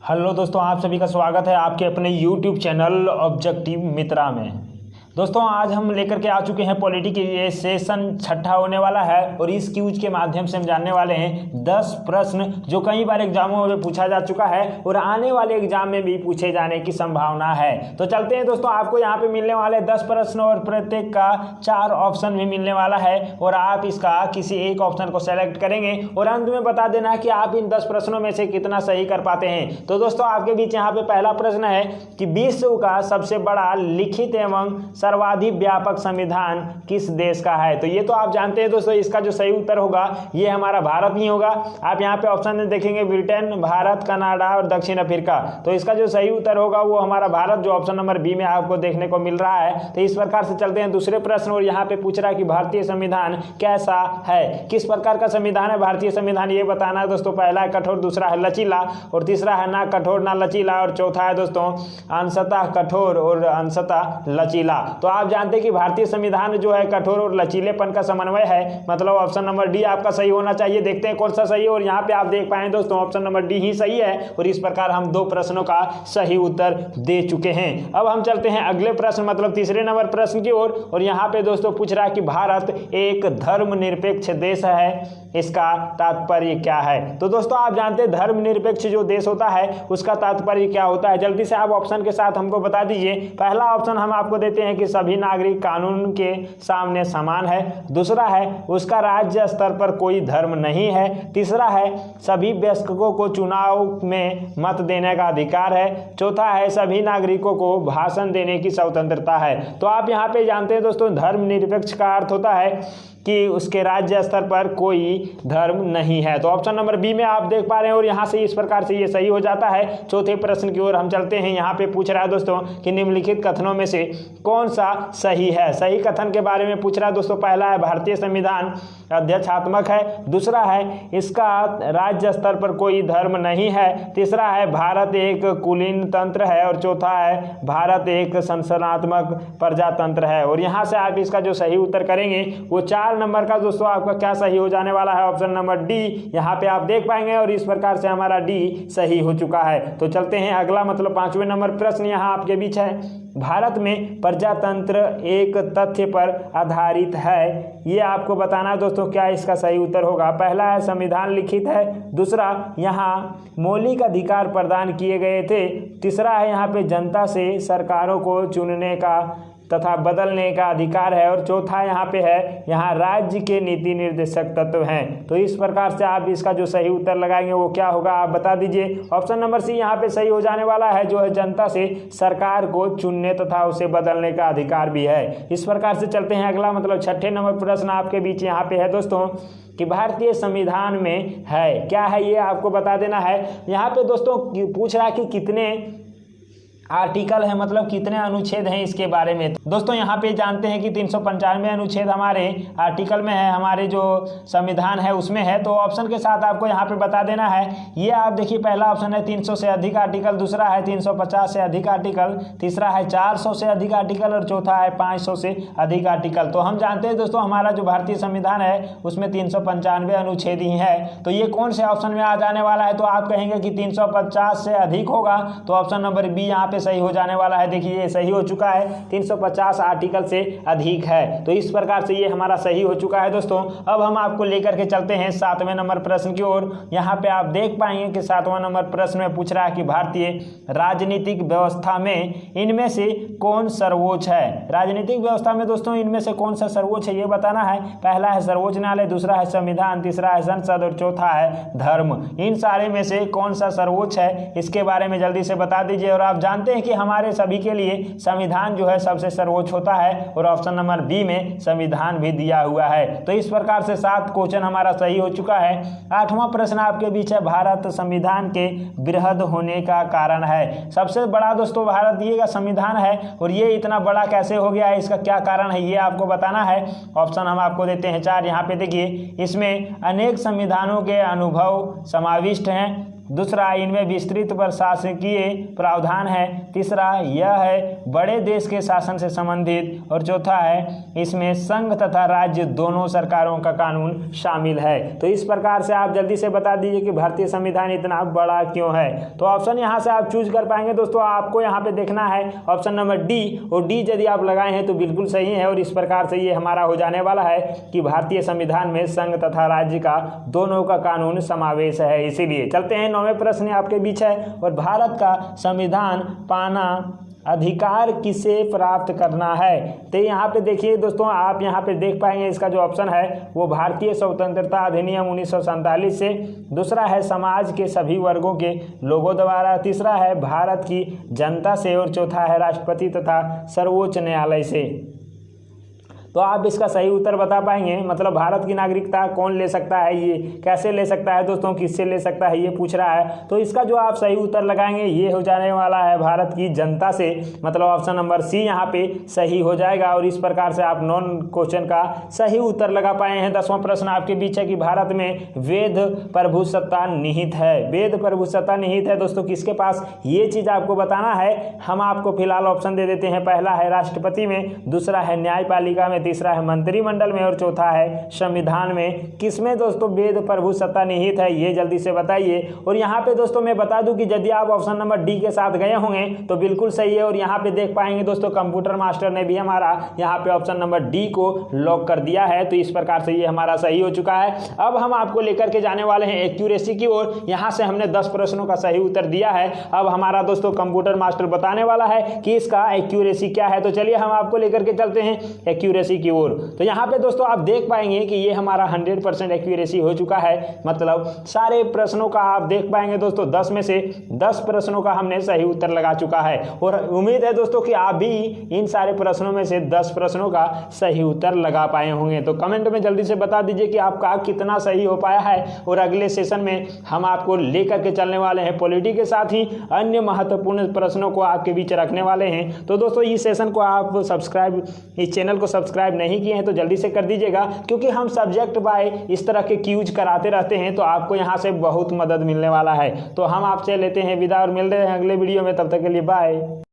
Hello दोस्तों, आप सभी का स्वागत है आपके अपने यूट्यूब चैनल ऑब्जेक्टिव मित्रा में। दोस्तों, आज हम लेकर के आ चुके हैं पॉलिटी के ये सेशन छठा होने वाला है और इस क्यूज के माध्यम से हम जानने वाले हैं 10 प्रश्न जो कई बार एग्जामों में पूछा जा चुका है और आने वाले एग्जाम में भी पूछे जाने की संभावना है। तो चलते हैं दोस्तों, आपको यहाँ पे मिलने वाले 10 प्रश्न और प्रत्येक का 4 ऑप्शन भी मिलने वाला है और आप इसका किसी एक ऑप्शन को सेलेक्ट करेंगे और अंत में बता देना है कि आप इन 10 प्रश्नों में से कितना सही कर पाते हैं। तो दोस्तों, आपके बीच यहाँ पे पहला प्रश्न है कि विश्व का सबसे बड़ा लिखित एवं सर्वाधिक व्यापक संविधान किस देश का है। तो ये तो आप जानते हैं दोस्तों, इसका जो सही उत्तर होगा ये हमारा भारत ही होगा। आप यहाँ पे ऑप्शन में देखेंगे ब्रिटेन, भारत, कनाडा और दक्षिण अफ्रीका। तो इसका जो सही उत्तर होगा वो हमारा भारत, जो ऑप्शन नंबर बी में आपको देखने को मिल रहा है। तो इस प्रकार से चलते हैं दूसरे प्रश्न और यहाँ पे पूछ रहा है कि भारतीय संविधान कैसा है, किस प्रकार का संविधान है भारतीय संविधान, ये बताना है दोस्तों। पहला है कठोर, दूसरा है लचीला और तीसरा है ना कठोर ना लचीला और चौथा है दोस्तों अंशतः कठोर और अंशतः लचीला। तो आप जानते हैं कि भारतीय संविधान जो है कठोर और लचीलेपन का समन्वय है, मतलब ऑप्शन नंबर डी आपका सही होना चाहिए। देखते हैं कौन सा सही है और यहाँ पे आप देख पाए दोस्तों ऑप्शन नंबर डी ही सही है और इस प्रकार हम 2 प्रश्नों का सही उत्तर दे चुके हैं। अब हम चलते हैं अगले प्रश्न मतलब तीसरे नंबर प्रश्न की ओर और यहाँ पे दोस्तों पूछ रहा है कि भारत एक धर्मनिरपेक्ष देश है, इसका तात्पर्य क्या है। तो दोस्तों, आप जानते हैं धर्मनिरपेक्ष जो देश होता है उसका तात्पर्य क्या होता है। जल्दी से आप ऑप्शन के साथ हमको बता दीजिए। पहला ऑप्शन हम आपको देते हैं कि सभी नागरिक कानून के सामने समान है। दूसरा है उसका राज्य स्तर पर कोई धर्म नहीं है। तीसरा है सभी वयस्कों को चुनाव में मत देने का अधिकार है। चौथा है सभी नागरिकों को भाषण देने की स्वतंत्रता है। तो आप यहाँ पे जानते हैं दोस्तों धर्मनिरपेक्ष का अर्थ होता है कि उसके राज्य स्तर पर कोई धर्म नहीं है। तो ऑप्शन नंबर बी में आप देख पा रहे हैं और यहाँ से इस प्रकार से ये सही हो जाता है। चौथे प्रश्न की ओर हम चलते हैं। यहाँ पे पूछ रहा है दोस्तों कि निम्नलिखित कथनों में से कौन सा सही है। सही कथन के बारे में पूछ रहा है दोस्तों। पहला है भारतीय संविधान अध्यक्षात्मक है। दूसरा है इसका राज्य स्तर पर कोई धर्म नहीं है। तीसरा है भारत एक कुलीन तंत्र है और चौथा है भारत एक संसदनात्मक प्रजातंत्र है। और यहाँ से आप इसका जो सही उत्तर करेंगे वो 4 नंबर का दोस्तों आपका क्या सही हो जाने वाला है, ऑप्शन नंबर डी। यहाँ पे आप देख पाएंगे और इस प्रकार से हमारा डी सही हो चुका है। तो चलते हैं अगला मतलब 5वें नंबर प्रश्न यहाँ आपके बीच है। भारत में प्रजातंत्र एक तथ्य पर आधारित है, ये आपको बताना है दोस्तों क्या इसका सही उत्तर होगा। पहला है संविधान लिखित है। दूसरा यहाँ मौलिक अधिकार प्रदान किए गए थे। तीसरा है यहाँ पे जनता से सरकारों को चुनने का तथा बदलने का अधिकार है और चौथा यहाँ पे है यहाँ राज्य के नीति निर्देशक तत्व हैं। तो इस प्रकार से आप इसका जो सही उत्तर लगाएंगे वो क्या होगा आप बता दीजिए। ऑप्शन नंबर सी यहाँ पे सही हो जाने वाला है, जो है जनता से सरकार को चुनने तथा उसे बदलने का अधिकार भी है। इस प्रकार से चलते हैं अगला मतलब 6ठे नंबर प्रश्न आपके बीच यहाँ पे है दोस्तों कि भारतीय संविधान में है क्या है, ये आपको बता देना है। यहाँ पे दोस्तों पूछ रहा है कि कितने आर्टिकल है, मतलब कितने अनुच्छेद हैं इसके बारे में। दोस्तों यहाँ पे जानते हैं कि 395 अनुच्छेद हमारे आर्टिकल में है, हमारे जो संविधान है उसमें है। तो ऑप्शन के साथ आपको यहाँ पे बता देना है। ये आप देखिए पहला ऑप्शन है 300 से अधिक आर्टिकल, दूसरा है 350 से अधिक आर्टिकल, तीसरा है 400 से अधिक आर्टिकल और चौथा है 500 से अधिक आर्टिकल। तो हम जानते हैं दोस्तों हमारा जो भारतीय संविधान है उसमें 395 अनुच्छेद ही है। तो ये कौन से ऑप्शन में आ जाने वाला है, तो आप कहेंगे कि 350 से अधिक होगा। तो ऑप्शन नंबर बी यहाँ पे सही हो जाने वाला है। देखिए ये सही हो चुका है, 350 आर्टिकल से अधिक है। तो इस प्रकार से ये हमारा सही हो चुका है दोस्तों। अब हम आपको लेकर के चलते हैं 7वें नंबर प्रश्न की ओर। यहाँ पे आप देख पाएंगे कि 7वां नंबर प्रश्न में पूछ रहा है कि भारतीय राजनीतिक व्यवस्था में इनमें से कौन सर्वोच्च है। राजनीतिक व्यवस्था में दोस्तों इनमें से कौन सा सर्वोच्च है ये बताना है। पहला है सर्वोच्च न्यायालय, दूसरा है संविधान, तीसरा है संसद और चौथा है धर्म। इन सारे में से कौन सा सर्वोच्च है इसके बारे में जल्दी से बता दीजिए। और आप जानते हैं कि हमारे सभी के लिए संविधान जो है सबसे सर्वोच्च होता है और ऑप्शन नंबर बी में संविधान भी दिया हुआ है। तो इस प्रकार से 7 क्वेश्चन हमारा सही हो चुका है। 8वां प्रश्न आपके बीच है भारत संविधान के वृहद होने का कारण है। सबसे बड़ा दोस्तों भारत ये का संविधान है और ये इतना बड़ा कैसे हो गया है, इसका क्या कारण है ये आपको बताना है। ऑप्शन हम आपको देते हैं 4। यहाँ पे देखिए इसमें अनेक संविधानों के अनुभव समाविष्ट हैं दूसरा, इनमें विस्तृत प्रशासकीय प्रावधान है। तीसरा, यह है बड़े देश के शासन से संबंधित। और चौथा है इसमें संघ तथा राज्य दोनों सरकारों का कानून शामिल है। तो इस प्रकार से आप जल्दी से बता दीजिए कि भारतीय संविधान इतना बड़ा क्यों है। तो ऑप्शन यहाँ से आप चूज कर पाएंगे दोस्तों। आपको यहाँ पे देखना है ऑप्शन नंबर डी, और डी यदि आप लगाए हैं तो बिल्कुल सही है। और इस प्रकार से ये हमारा हो जाने वाला है कि भारतीय संविधान में संघ तथा राज्य का दोनों का कानून समावेश है। इसीलिए चलते हैं 9वें प्रश्न आपके बीच है, और भारत का संविधान पाना अधिकार किसे प्राप्त करना है। तो यहाँ पे देखिए दोस्तों, आप यहाँ पे देख पाएंगे इसका जो ऑप्शन है वो भारतीय स्वतंत्रता अधिनियम 1947 से। दूसरा है समाज के सभी वर्गों के लोगों द्वारा। तीसरा है भारत की जनता से। और चौथा है राष्ट्रपति तथा सर्वोच्च न्यायालय से। तो आप इसका सही उत्तर बता पाएंगे, मतलब भारत की नागरिकता कौन ले सकता है, ये कैसे ले सकता है दोस्तों, किससे ले सकता है, ये पूछ रहा है। तो इसका जो आप सही उत्तर लगाएंगे ये हो जाने वाला है भारत की जनता से, मतलब ऑप्शन नंबर सी यहाँ पे सही हो जाएगा। और इस प्रकार से आप 9 क्वेश्चन का सही उत्तर लगा पाए हैं। 10वां प्रश्न आपके बीच है कि भारत में वेद प्रभुसत्ता निहित है। वेद प्रभुसत्ता निहित है दोस्तों किसके पास, ये चीज़ आपको बताना है। हम आपको फिलहाल ऑप्शन दे देते हैं। पहला है राष्ट्रपति में, दूसरा है न्यायपालिका में, तीसरा है मंत्रिमंडल में, और चौथा है संविधान में। किसमें दोस्तों वेद प्रभुसत्ता निहित है, ये जल्दी से बताइए। और यहाँ पे दोस्तों मैं बता दूं कि यदि आप ऑप्शन नंबर डी के साथ गए होंगे तो बिल्कुल सही है। और यहाँ पे देख पाएंगे दोस्तों कंप्यूटर मास्टर ने भी हमारा यहाँ पे ऑप्शन नंबर डी को लॉक कर दिया है। तो इस प्रकार से ये हमारा सही हो चुका है। अब हम आपको लेकर के जाने वाले हैं एक्यूरेसी की ओर। यहाँ से हमने 10 प्रश्नों का सही उत्तर दिया है। अब हमारा दोस्तों कंप्यूटर मास्टर बताने वाला है कि इसका एक्यूरेसी क्या है। तो चलिए हम आपको लेकर के चलते हैं एक्यूरेसी की ओर। तो यहाँ पे दोस्तों आप देख पाएंगे कि ये हमारा 100% एक्यूरेसी हो चुका है, मतलब सारे प्रश्नों का आप देख पाएंगे दोस्तों 10 में से 10 प्रश्नों का हमने सही उत्तर लगा चुका है। और उम्मीद है दोस्तों कि आप भी इन सारे प्रश्नों में से 10 प्रश्नों का सही उत्तर लगा पाए होंगे। तो कमेंट में जल्दी से बता दीजिए कि आपका कितना सही हो पाया है। और अगले सेशन में हम आपको लेकर के चलने वाले हैं पॉलिटी के साथ ही अन्य महत्वपूर्ण प्रश्नों को आपके बीच रखने वाले हैं। तो दोस्तों इस सेशन को आप सब्सक्राइब, इस चैनल को सब्सक्राइब नहीं किए हैं तो जल्दी से कर दीजिएगा, क्योंकि हम सब्जेक्ट बाय इस तरह के क्यूज कराते रहते हैं। तो आपको यहाँ से बहुत मदद मिलने वाला है। तो हम आपसे लेते हैं विदा और मिलते हैं अगले वीडियो में। तब तक के लिए बाय।